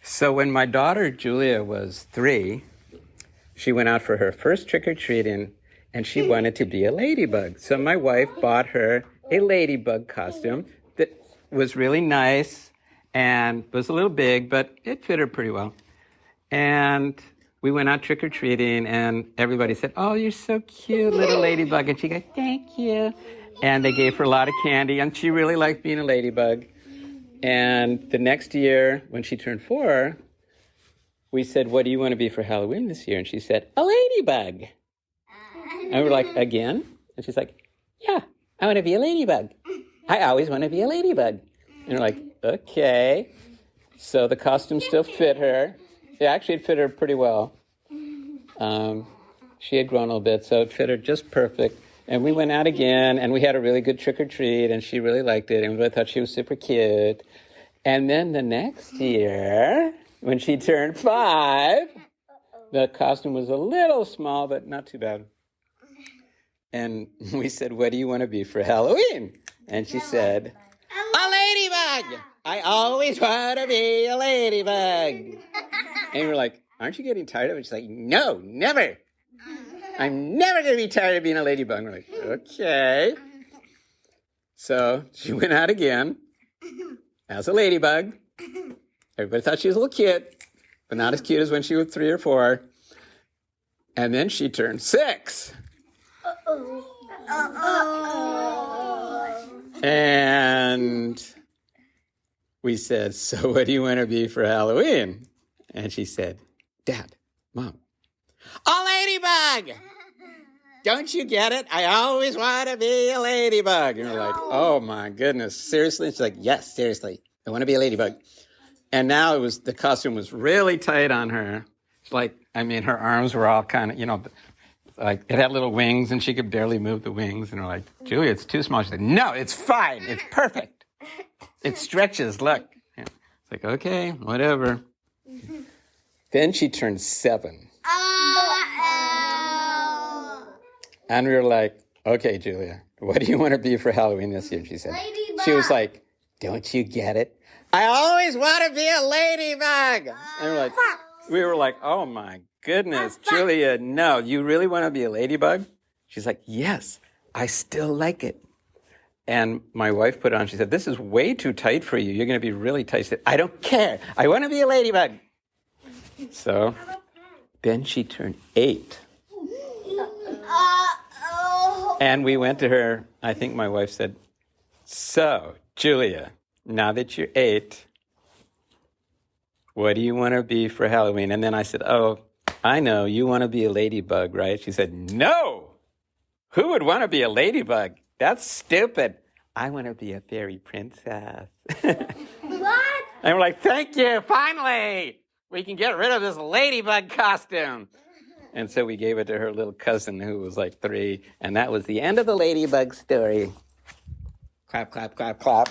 So when my daughter Julia was 3, she went out for her first trick-or-treating, and she wanted to be a ladybug. So my wife bought her a ladybug costume that was really nice and was a little big, but it fit her pretty well. And we went out trick-or-treating, and everybody said, "Oh, you're so cute, little ladybug." And she goes, "Thank you." And they gave her a lot of candy, and she really liked being a ladybug. And the next year, when she turned 4, we said, "What do you want to be for Halloween this year?" And she said, "A ladybug." And we're like, "Again?" And she's like, "Yeah, I want to be a ladybug. I always want to be a ladybug." And we're like, "Okay." So the costume still fit her. It fit her pretty well. She had grown a little bit, so it fit her just perfect. And we went out again, and we had a really good trick-or-treat, and she really liked it, and we thought she was super cute. And then the next year, when she turned 5, the costume was a little small, but not too bad. And we said, "What do you want to be for Halloween?" And she said, "A ladybug! I always want to be a ladybug." And we're like, "Aren't you getting tired of it?" She's like, "No, never. I'm never going to be tired of being a ladybug." And we're like, "Okay." So she went out again as a ladybug. Everybody thought she was a little cute, but not as cute as when she was 3 or 4. And then she turned 6. And we said, "So what do you want to be for Halloween?" And she said, "Dad, Mom, a ladybug! Don't you get it? I always want to be a ladybug." And we're like, "Oh my goodness, seriously?" And she's like, "Yes, seriously, I want to be a ladybug." And now the costume was really tight on her. Her arms were all kind of, like it had little wings, and she could barely move the wings. And we're like, "Julia, it's too small." She said, "No, it's fine. It's perfect. It stretches. Look." It's like, "Okay, whatever." Then she turned 7. And we were like, "Okay, Julia, what do you want to be for Halloween this year?" She said. Ladybug. She was like, "Don't you get it? I always want to be a ladybug." And we were like, "Oh my goodness, Julia, no, you really want to be a ladybug?" She's like, "Yes, I still like it." And my wife put it on. She said, "This is way too tight for you. You're going to be really tight." She said, "I don't care. I want to be a ladybug." So then she turned 8. And we went to her. I think my wife said, "So, Julia, now that you're 8, what do you want to be for Halloween?" And then I said, "Oh, I know. You want to be a ladybug, right?" She said, "No. Who would want to be a ladybug? That's stupid. I want to be a fairy princess." What? And we're like, "Thank you. Finally, we can get rid of this ladybug costume." And so we gave it to her little cousin who was like 3. And that was the end of the ladybug story. Clap, clap, clap, clap.